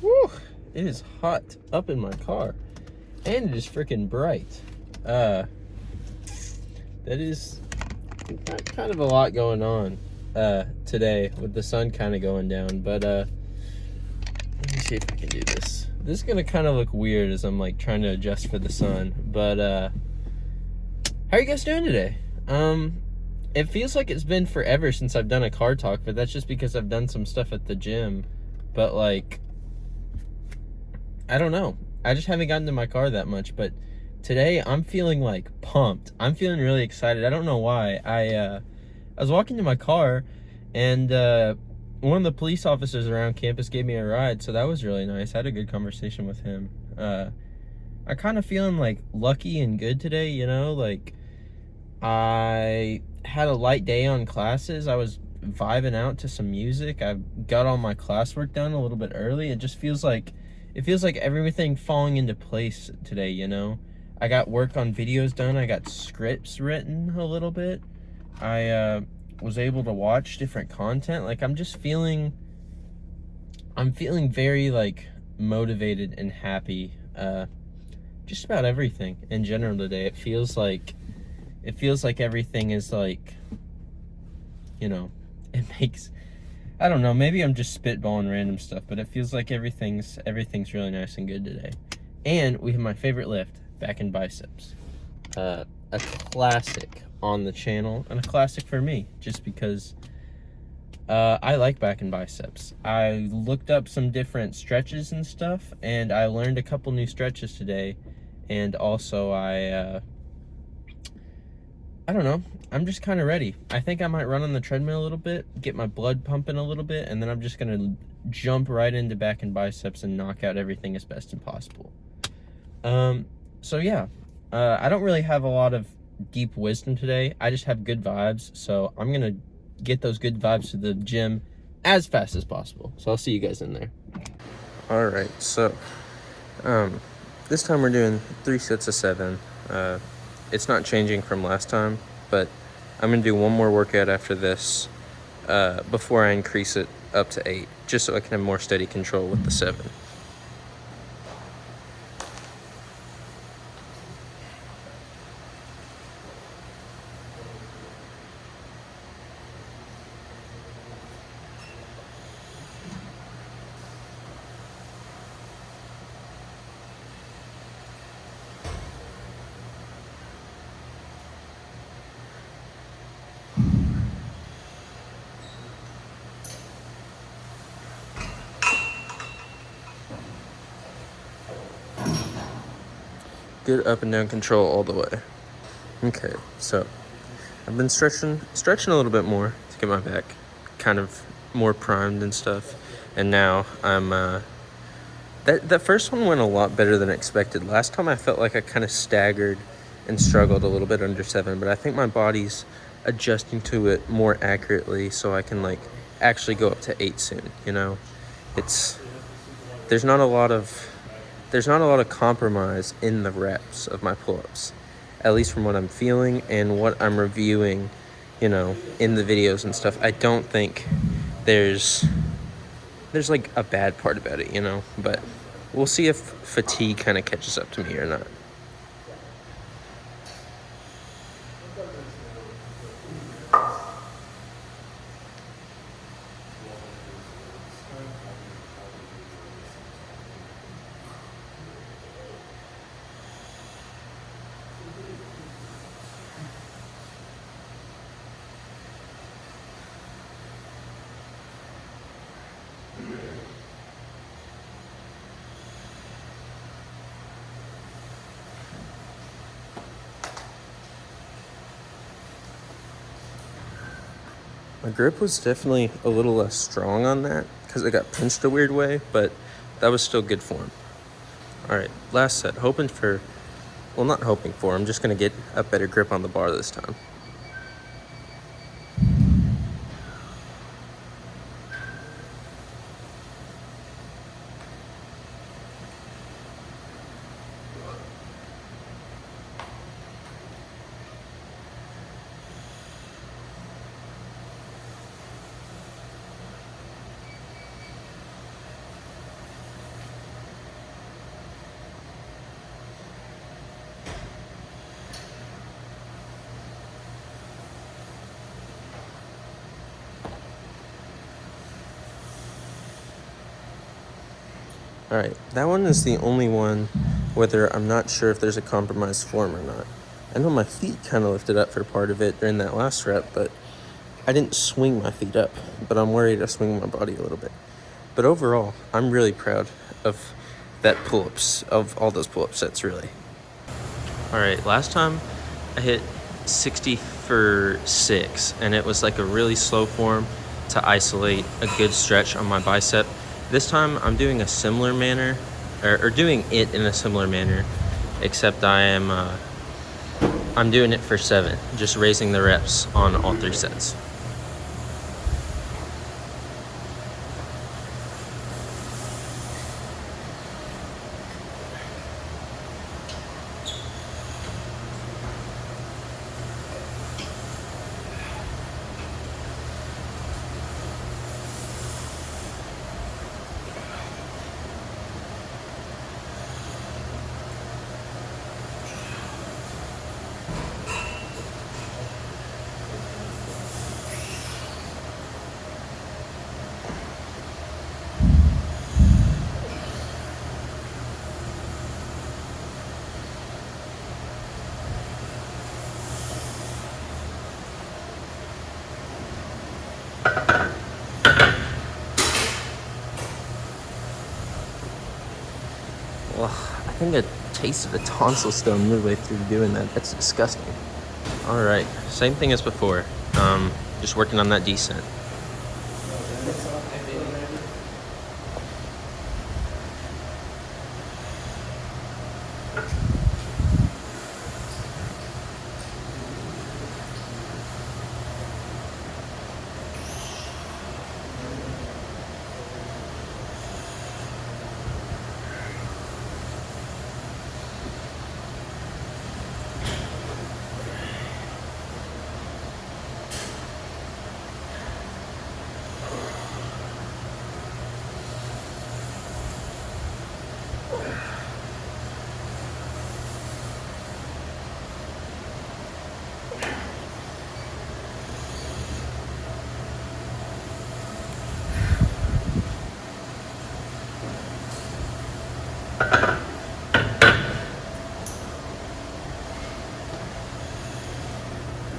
Woo! It is hot up in my car. And it is freaking bright. That is kind of a lot going on today with the sun kind of going down. But let me see if I can do this. This is gonna kind of look weird as I'm like trying to adjust for the sun. But how are you guys doing today? It feels like it's been forever since I've done a car talk, but that's just because I've done some stuff at the gym. But like, I don't know. I just haven't gotten to my car that much, but today I'm feeling like pumped. I'm feeling really excited. I don't know why. I was walking to my car and one of the police officers around campus gave me a ride, so that was really nice. I had a good conversation with him. I kind of feeling like lucky and good today, you know, like I had a light day on classes. I was vibing out to some music. I got all my classwork done a little bit early. It feels like everything falling into place today, you know. I got work on videos done. I got scripts written a little bit. I was able to watch different content. Like I'm feeling very like motivated and happy. Just about everything in general today. It feels like everything is like, you know, it makes, I don't know, maybe I'm just spitballing random stuff, but it feels like everything's really nice and good today. And we have my favorite lift, back in biceps. A classic on the channel, and a classic for me, just because I like back in biceps. I looked up some different stretches and stuff, and I learned a couple new stretches today, and also I don't know, I'm just kind of ready. I think I might run on the treadmill a little bit, get my blood pumping a little bit, and then I'm just gonna jump right into back and biceps and knock out everything as best as possible. So yeah, I don't really have a lot of deep wisdom today. I just have good vibes, so I'm gonna get those good vibes to the gym as fast as possible. So I'll see you guys in there. All right, so this time we're doing 3 sets of 7. It's not changing from last time, but I'm gonna do one more workout after this before I increase it up to 8, just so I can have more steady control with the 7. Good up and down control all the way. Okay, so I've been stretching a little bit more to get my back kind of more primed and stuff. And now I'm that first one went a lot better than expected. Last time I felt like I kind of staggered and struggled a little bit under 7, but I think my body's adjusting to it more accurately, so I can like actually go up to 8 soon, you know. There's not a lot of compromise in the reps of my pull-ups, at least from what I'm feeling and what I'm reviewing, you know, in the videos and stuff. I don't think there's like a bad part about it, you know, but we'll see if fatigue kind of catches up to me or not. My grip was definitely a little less strong on that because it got pinched a weird way, but that was still good form. All right, last set. Not hoping for, I'm just going to get a better grip on the bar this time. All right, that one is the only one whether I'm not sure if there's a compromised form or not. I know my feet kind of lifted up for part of it during that last rep, but I didn't swing my feet up, but I'm worried I swing my body a little bit. But overall, I'm really proud of that pull-ups, of all those pull-up sets, really. All right, last time I hit 60 for 6, and it was like a really slow form to isolate a good stretch on my bicep. This time I'm doing a similar manner, or doing it in a similar manner, except I'm doing it for 7, just raising the reps on all 3 sets. Ugh, I think I tasted a tonsil stone midway through doing that. That's disgusting. All right, same thing as before. Just working on that descent.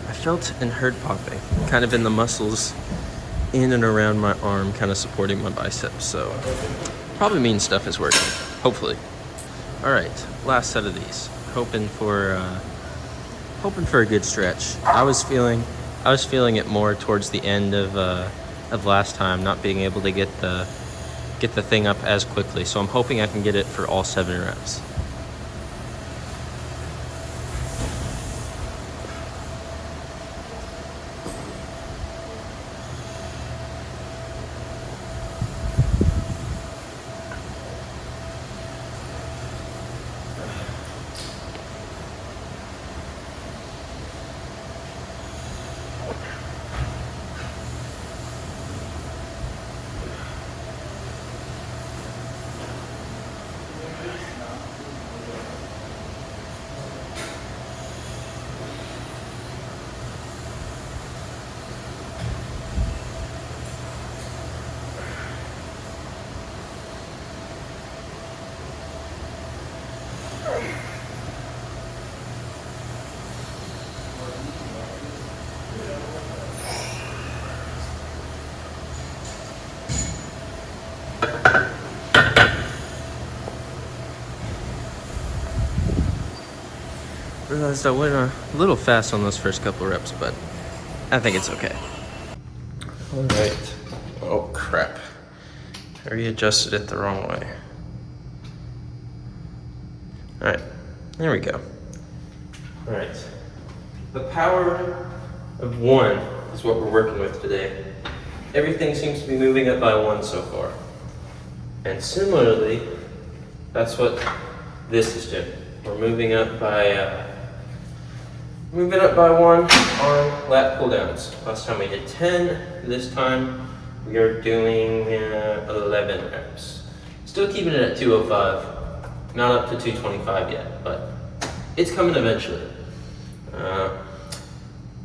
I felt and heard popping, kind of in the muscles in and around my arm, kind of supporting my biceps. So probably means stuff is working, hopefully. All right, last set of these. Hoping for a good stretch. I was feeling it more towards the end of last time, not being able to get the thing up as quickly. So I'm hoping I can get it for all 7 reps. Realized I went a little fast on those first couple reps, but I think it's okay. All right. Oh, crap. I readjusted it the wrong way. All right, there we go. All right. The power of 1 is what we're working with today. Everything seems to be moving up by 1 so far. And similarly, that's what this is doing. We're moving up by 1 on lat pull downs. Last time we did 10. This time we are doing 11 reps. Still keeping it at 205. Not up to 225 yet, but it's coming eventually.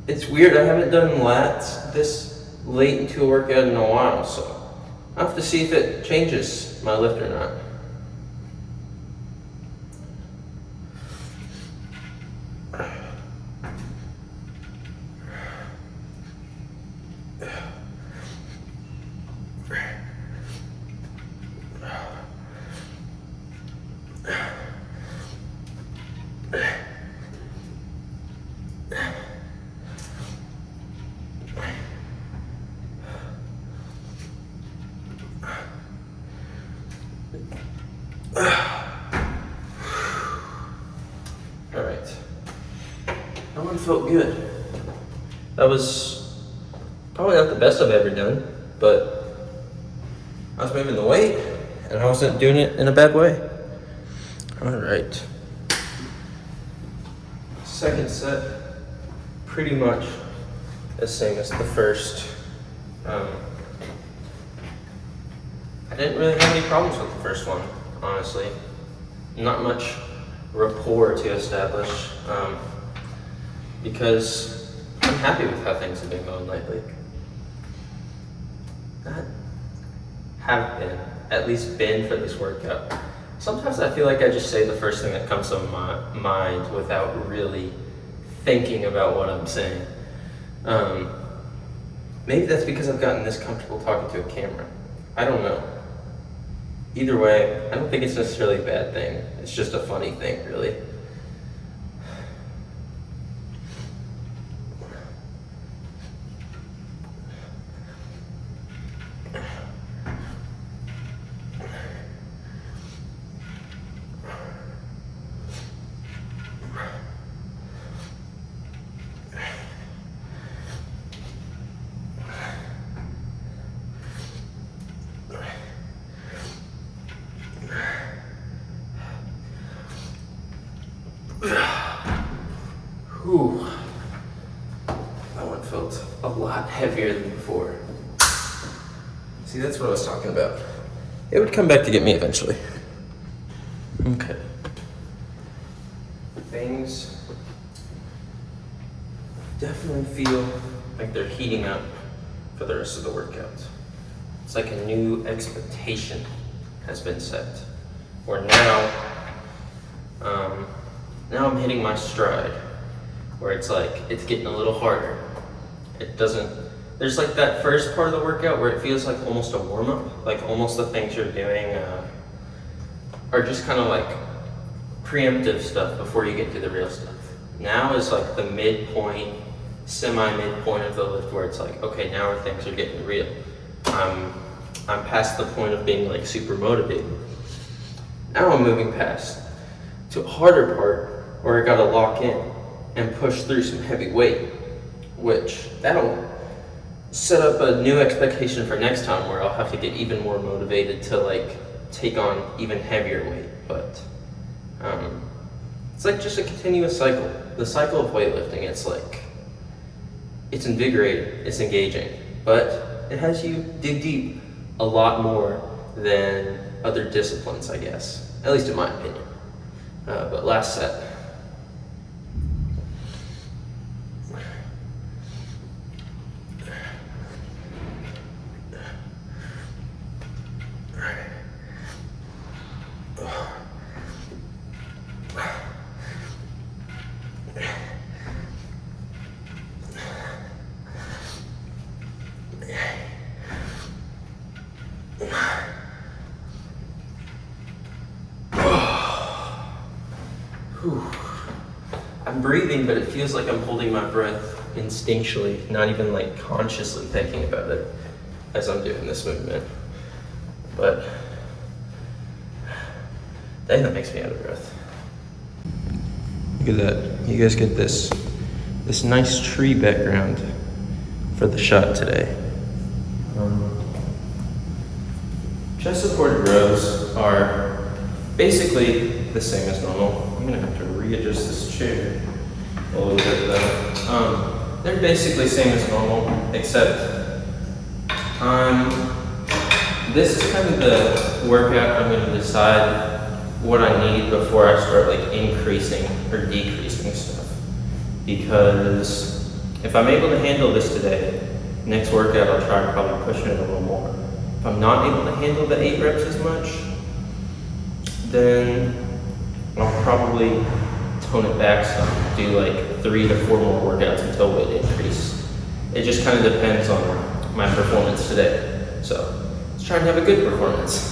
It's weird, I haven't done lats this late into a workout in a while, so I'll have to see if it changes my lift or not. All right. That one felt good. That was probably not the best I've ever done, but I was moving the weight and I wasn't doing it in a bad way. All right. Second set, pretty much the same as the first. I didn't really have any problems with the first one, honestly. Not much rapport to establish, because I'm happy with how things have been going lately. Have been, at least been for this workout. Sometimes I feel like I just say the first thing that comes to my mind without really thinking about what I'm saying. Maybe that's because I've gotten this comfortable talking to a camera. I don't know. Either way, I don't think it's necessarily a bad thing. It's just a funny thing, really. Whew. That one felt a lot heavier than before. See, that's what I was talking about. It would come back to get me eventually. Okay. Things definitely feel like they're heating up for the rest of the workout. It's like a new expectation has been set. Where now I'm hitting my stride, where it's like, it's getting a little harder. There's like that first part of the workout where it feels like almost a warm-up, like almost the things you're doing are just kind of like preemptive stuff before you get to the real stuff. Now is like the midpoint, semi-midpoint of the lift where it's like, okay, now things are getting real. I'm past the point of being like super motivated. Now I'm moving past to a harder part where I gotta lock in and push through some heavy weight, which that'll set up a new expectation for next time where I'll have to get even more motivated to like take on even heavier weight. But it's like just a continuous cycle. The cycle of weightlifting, it's invigorating, it's engaging, but it has you dig deep a lot more than other disciplines, I guess, at least in my opinion. But last set. I'm breathing, but it feels like I'm holding my breath instinctually, not even like consciously thinking about it as I'm doing this movement. But dang, that makes me out of breath. Look at that. You guys get this nice tree background for the shot today. Chest supported rows are basically the same as normal. I'm gonna have to readjust this chair a little bit though. They're basically same as normal, except this is kind of the workout I'm gonna decide what I need before I start like increasing or decreasing stuff. Because if I'm able to handle this today, next workout I'll try probably pushing it a little more. If I'm not able to handle the 8 reps as much, then I'll probably tone it back some, do like 3 to 4 more workouts until weight increase. It just kind of depends on my performance today. So let's try and have a good performance.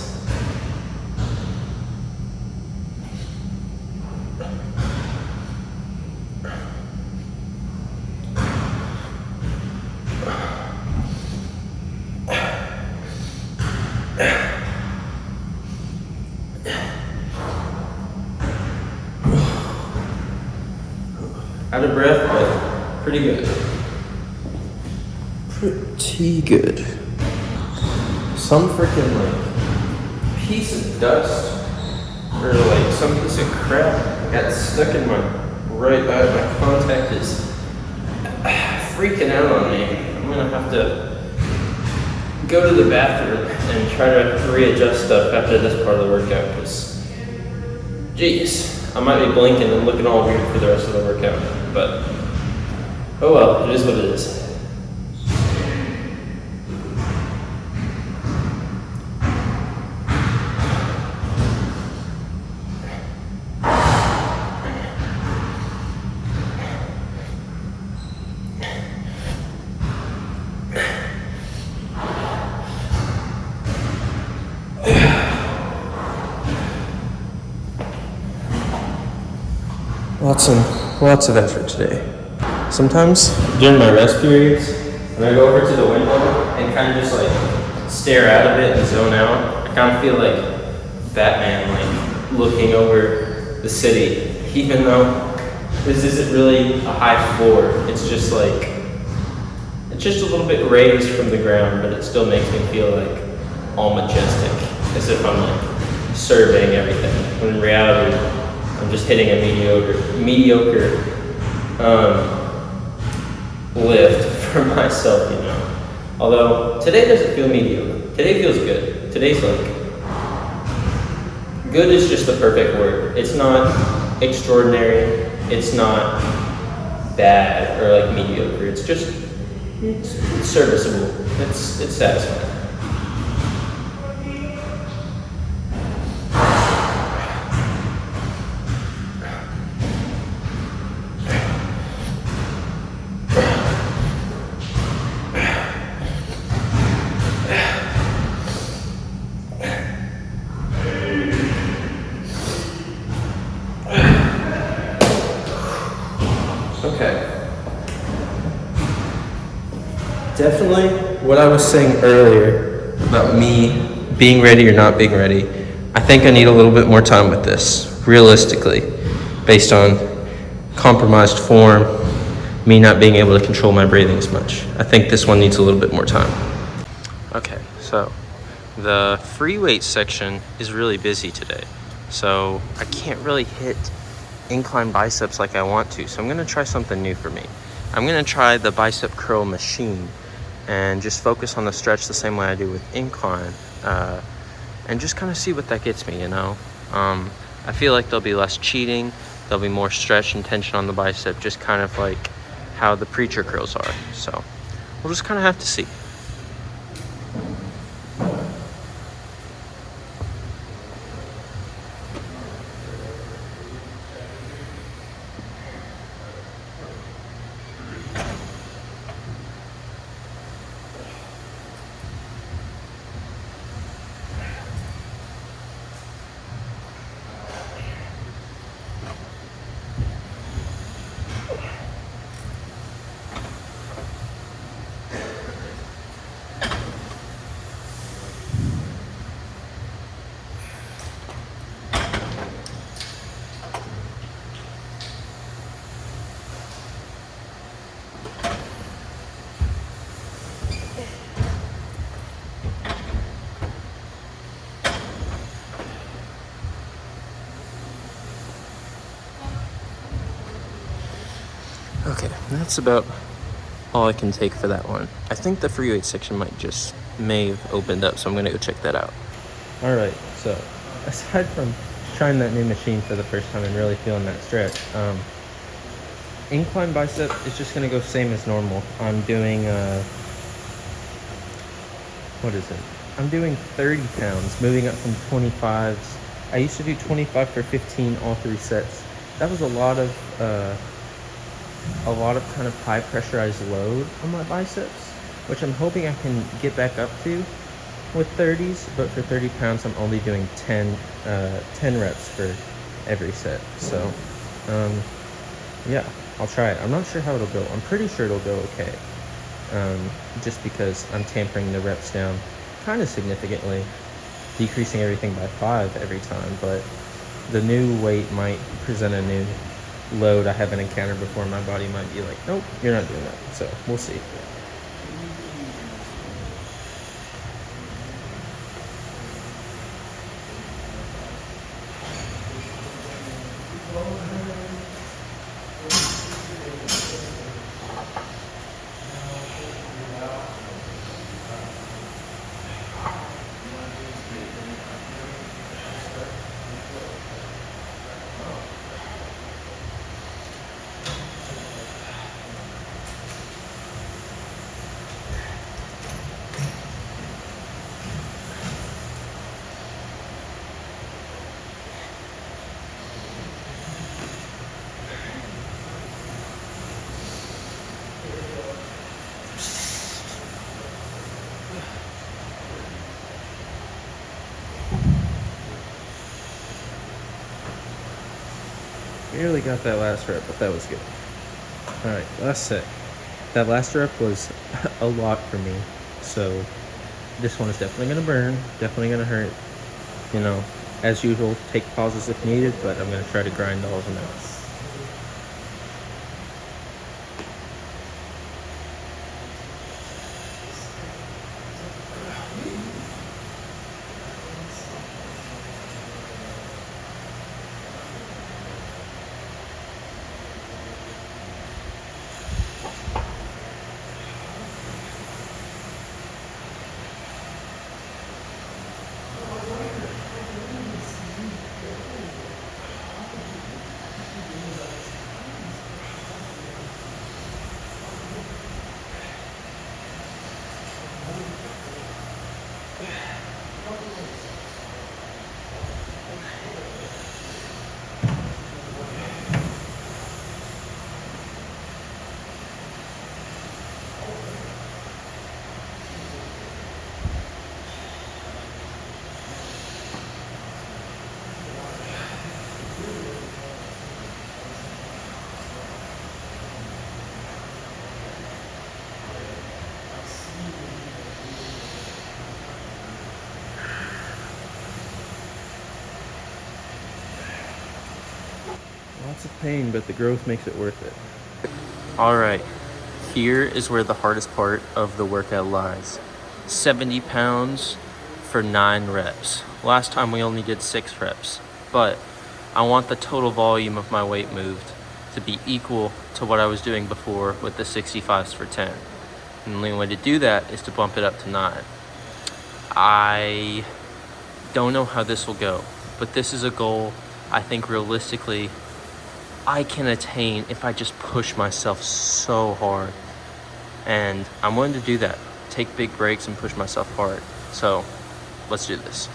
Out of breath, but pretty good. Pretty good. Some freaking like piece of dust or like some piece of crap got stuck in my right eye. My contact is freaking out on me. I'm gonna have to go to the bathroom and try to readjust stuff after this part of the workout because, geez, I might be blinking and looking all weird for the rest of the workout, but oh well, it is what it is. Lots of effort today. Sometimes during my rest periods, when I go over to the window and kind of just like stare out of it and zone out, I kind of feel like Batman, like looking over the city, even though this isn't really a high floor. It's just like, it's just a little bit raised from the ground, but it still makes me feel like all majestic, as if I'm like surveying everything. When in reality, I'm just hitting a mediocre lift for myself, you know. Although today doesn't feel mediocre. Today feels good. Today's like, good is just the perfect word. It's not extraordinary. It's not bad or like mediocre. It's just, it's serviceable. It's satisfying. Okay. Definitely what I was saying earlier about me being ready or not being ready, I think I need a little bit more time with this, realistically, based on compromised form, me not being able to control my breathing as much. I think this one needs a little bit more time. Okay, so the free weight section is really busy today, so I can't really hit incline biceps like I want to, so I'm gonna try something new for me. I'm gonna try the bicep curl machine and just focus on the stretch the same way I do with incline, and just kind of see what that gets me, you know. I feel like there'll be less cheating, there'll be more stretch and tension on the bicep, just kind of like how the preacher curls are. So we'll just kind of have to see. Okay, that's about all I can take for that one. I think the free weight section may have opened up, so I'm gonna go check that out. All right, so aside from trying that new machine for the first time and really feeling that stretch, incline bicep is just gonna go same as normal. I'm doing, I'm doing 30 pounds, moving up from 25s. I used to do 25 for 15, all 3 sets. That was a lot of kind of high pressurized load on my biceps, which I'm hoping I can get back up to with 30s, but for 30 pounds, I'm only doing 10 reps for every set. So, yeah, I'll try it. I'm not sure how it'll go. I'm pretty sure it'll go okay, just because I'm tampering the reps down kind of significantly decreasing everything by 5 every time, but the new weight might present a new load I haven't encountered before. My body might be like, nope, you're not doing that. So we'll see. Barely got that last rep, but that was good. All right, last set. That last rep was a lot for me, so this one is definitely gonna burn, definitely gonna hurt. You know, as usual, take pauses if needed, but I'm gonna try to grind all of them out. Lots of pain, but the growth makes it worth it. All right, here is where the hardest part of the workout lies. 70 pounds for 9 reps. Last time we only did 6 reps, but I want the total volume of my weight moved to be equal to what I was doing before with the 65s for 10. And the only way to do that is to bump it up to 9. I don't know how this will go, but this is a goal I think realistically I can attain if I just push myself so hard. And I'm willing to do that. Take big breaks and push myself hard. So let's do this.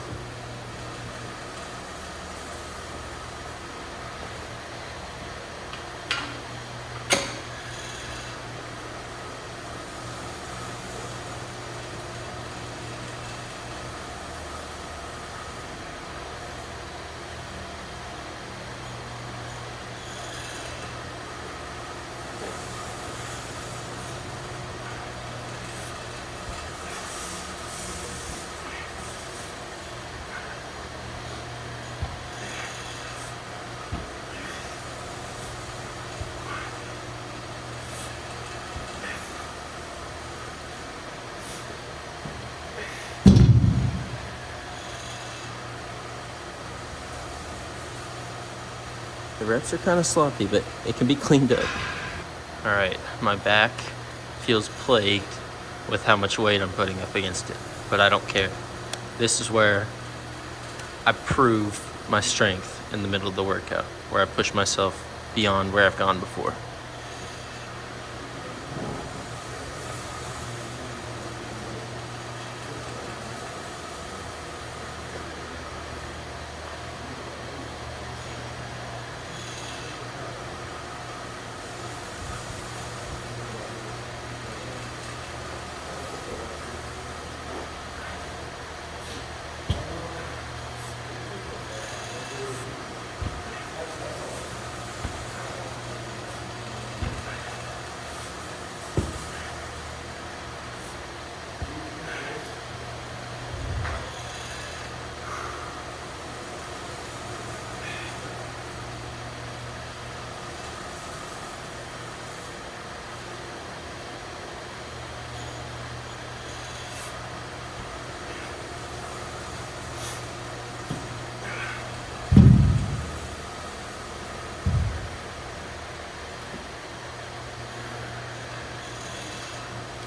The reps are kind of sloppy, but it can be cleaned up. All right, my back feels plagued with how much weight I'm putting up against it, but I don't care. This is where I prove my strength in the middle of the workout, where I push myself beyond where I've gone before.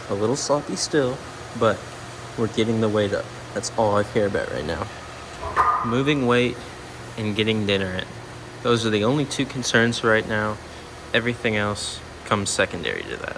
A little sloppy still, but we're getting the weight up. That's all I care about right now. Moving weight and getting dinner in. Those are the only two concerns right now. Everything else comes secondary to that.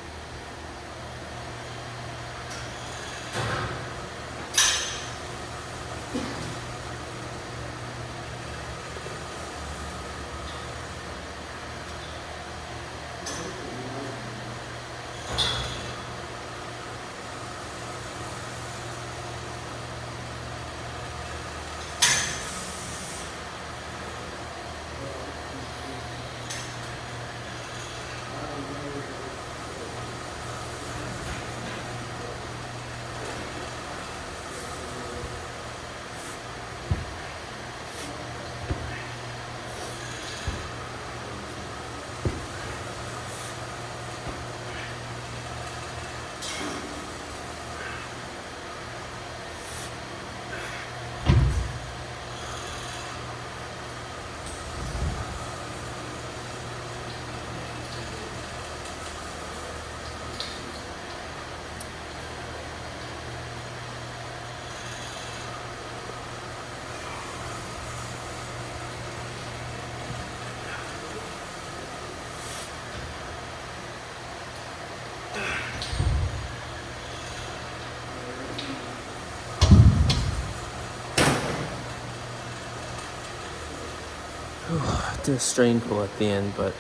Did a strain pull at the end, but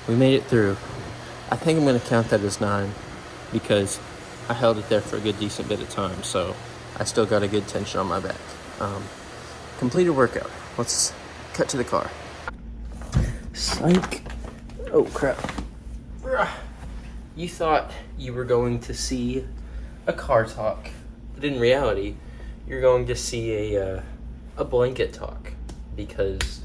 we made it through. I think I'm going to count that as 9 because I held it there for a good decent bit of time, so I still got a good tension on my back. Completed workout. Let's cut to the car. Psych. Oh crap. You thought you were going to see a car talk, but in reality, you're going to see a blanket talk, because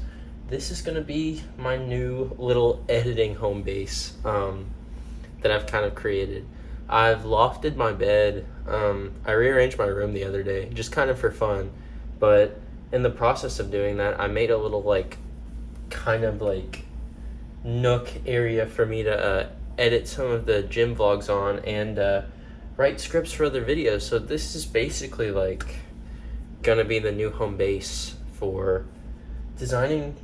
this is going to be my new little editing home base that I've kind of created. I've lofted my bed. I rearranged my room the other day, just kind of for fun. But in the process of doing that, I made a little kind of nook area for me to edit some of the gym vlogs on and write scripts for other videos. So this is basically gonna be the new home base for designing,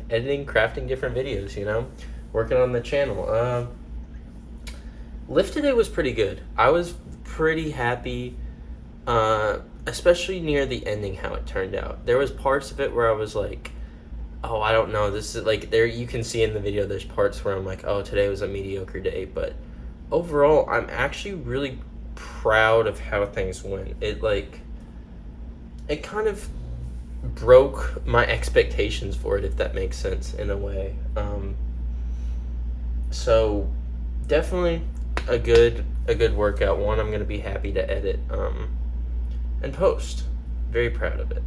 editing, crafting different videos, working on the channel. Lift today was pretty good. I was pretty happy, especially near the ending, how it turned out. There was parts of it where I was like, oh, I don't know, this is there, you can see in the video, there's parts where I'm like, oh, today was a mediocre day, but overall, I'm actually really proud of how things went. It kind of broke my expectations for it, if that makes sense, in a way. So definitely a good workout, one I'm going to be happy to edit and post. Very proud of it.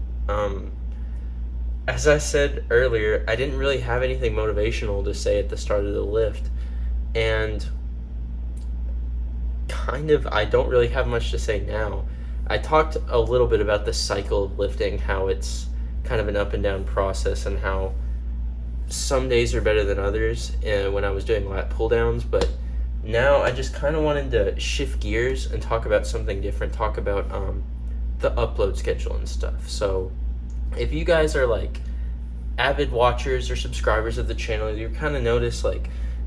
As I said earlier, I didn't really have anything motivational to say at the start of the lift, and I don't really have much to say now. I talked a little bit about the cycle of lifting, how it's kind of an up and down process, and how some days are better than others when I was doing lat pull downs, but now I just kind of wanted to shift gears and talk about something different, talk about the upload schedule and stuff. So if you guys are avid watchers or subscribers of the channel, you kind of notice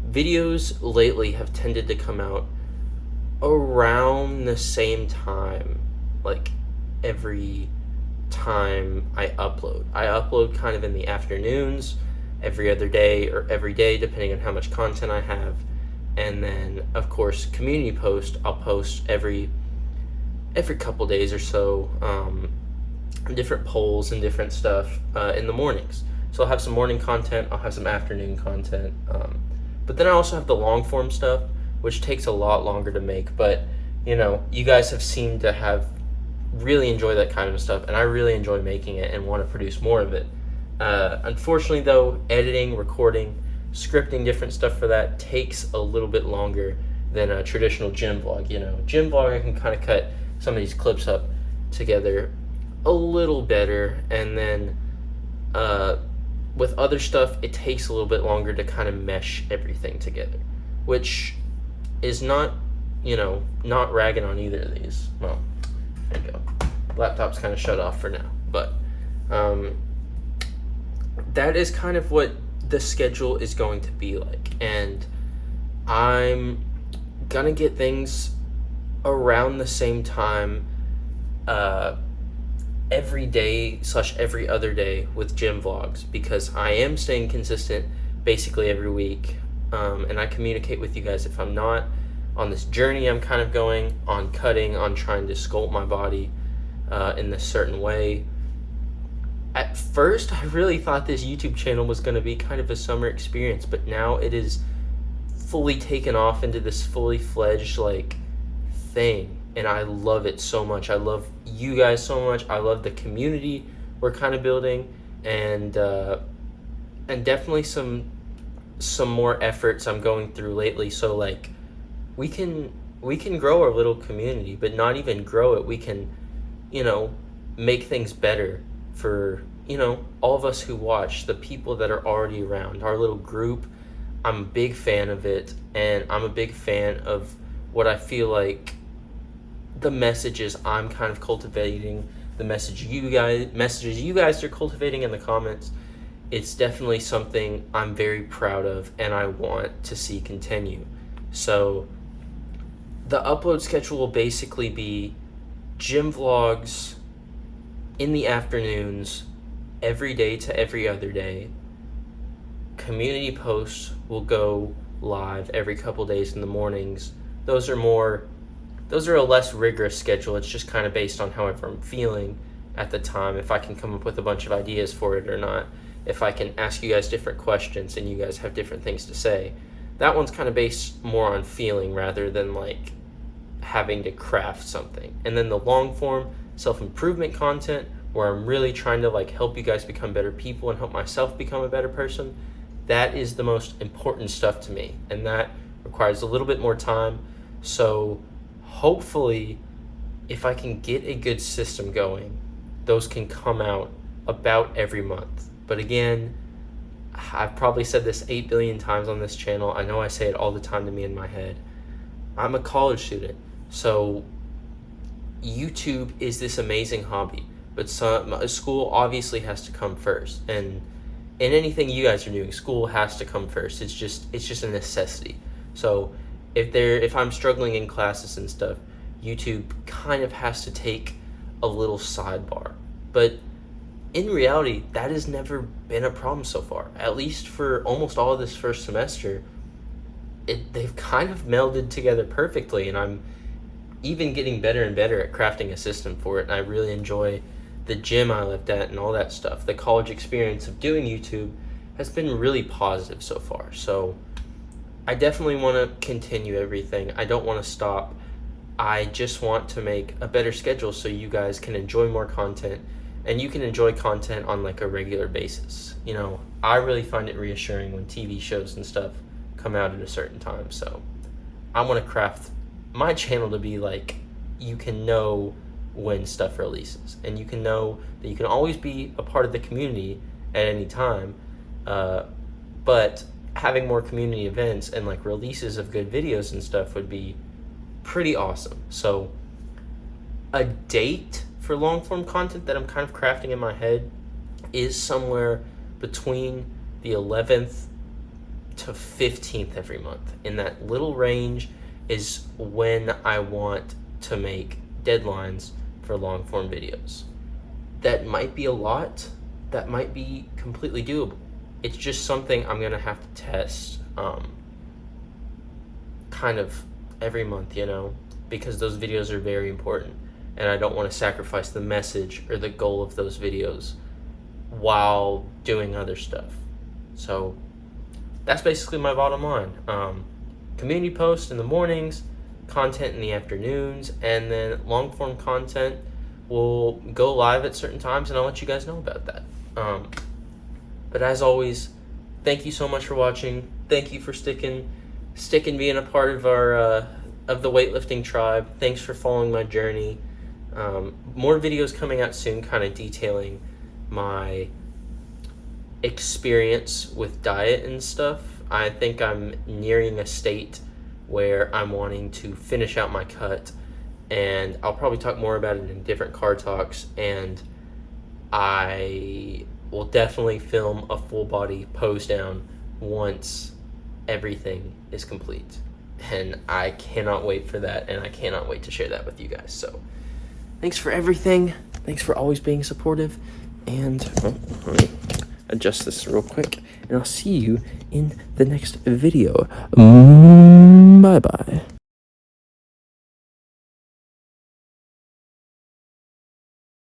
videos lately have tended to come out around the same time, every time I upload. I upload kind of in the afternoons, every other day or every day, depending on how much content I have. And then, of course, community post, I'll post every couple days or so, different polls and different stuff in the mornings. So I'll have some morning content, I'll have some afternoon content, but then I also have the long form stuff, which takes a lot longer to make, but you guys have seemed to have really enjoyed that kind of stuff, and I really enjoy making it and want to produce more of it. Unfortunately though, editing, recording, scripting different stuff for that takes a little bit longer than a traditional gym vlog. Gym vlog, I can kind of cut some of these clips up together a little better, and then with other stuff, it takes a little bit longer to kind of mesh everything together, which is not, not ragging on either of these. Well, there you go. Laptop's kind of shut off for now, but that is kind of what the schedule is going to be like, and I'm gonna get things around the same time every day / every other day with gym vlogs, because I am staying consistent basically every week, and I communicate with you guys if I'm not on this journey I'm kind of going on, cutting, on trying to sculpt my body in this certain way. At first, I really thought this YouTube channel was going to be kind of a summer experience, but now it is fully taken off into this fully fledged thing, and I love it so much. I love you guys so much. I love the community we're kind of building, and definitely some more efforts I'm going through lately. So we can grow our little community, but not even grow it. We can, make things better for, all of us who watch, the people that are already around, our little group. I'm a big fan of it, and I'm a big fan of what I feel like the messages I'm kind of cultivating, the messages you guys are cultivating in the comments. It's definitely something I'm very proud of, and I want to see continue. So the upload schedule will basically be gym vlogs in the afternoons, every day to every other day. Community posts will go live every couple days in the mornings. Those are a less rigorous schedule. It's just kind of based on however I'm feeling at the time, if I can come up with a bunch of ideas for it or not, if I can ask you guys different questions and you guys have different things to say. That one's kind of based more on feeling rather than having to craft something. And then the long form self-improvement content, where I'm really trying to help you guys become better people and help myself become a better person, that is the most important stuff to me, and that requires a little bit more time. So hopefully, if I can get a good system going, those can come out about every month. But again, I've probably said this 8 billion times on this channel. I know I say it all the time to me in my head. I'm a college student, so YouTube is this amazing hobby, but school obviously has to come first. And in anything you guys are doing, school has to come first. It's just a necessity. So if I'm struggling in classes and stuff, YouTube kind of has to take a little sidebar. But in reality, that has never been a problem so far. At least for almost all of this first semester, they've kind of melded together perfectly, and I'm even getting better and better at crafting a system for it. And I really enjoy the gym I lived at and all that stuff. The college experience of doing YouTube has been really positive so far. So I definitely want to continue everything. I don't want to stop. I just want to make a better schedule so you guys can enjoy more content, and you can enjoy content on a regular basis. I really find it reassuring when TV shows and stuff come out at a certain time. So I want to craft my channel to be you can know when stuff releases, and you can know that you can always be a part of the community at any time, but having more community events and releases of good videos and stuff would be pretty awesome. So a date for long form content that I'm kind of crafting in my head is somewhere between the 11th to 15th every month. In that little range is when I want to make deadlines for long form videos. That might be a lot, that might be completely doable. It's just something I'm gonna have to test kind of every month, because those videos are very important, and I don't want to sacrifice the message or the goal of those videos while doing other stuff. So that's basically my bottom line. Community posts in the mornings, content in the afternoons, and then long form content will go live at certain times, and I'll let you guys know about that. But as always, thank you so much for watching. Thank you for sticking being a part of our of the weightlifting tribe. Thanks for following my journey. More videos coming out soon, kind of detailing my experience with diet and stuff. I think I'm nearing a state where I'm wanting to finish out my cut, and I'll probably talk more about it in different car talks, and I will definitely film a full body pose down once everything is complete. And I cannot wait for that, and I cannot wait to share that with you guys. So thanks for everything. Thanks for always being supportive. And let me adjust this real quick, and I'll see you in the next video. Bye bye.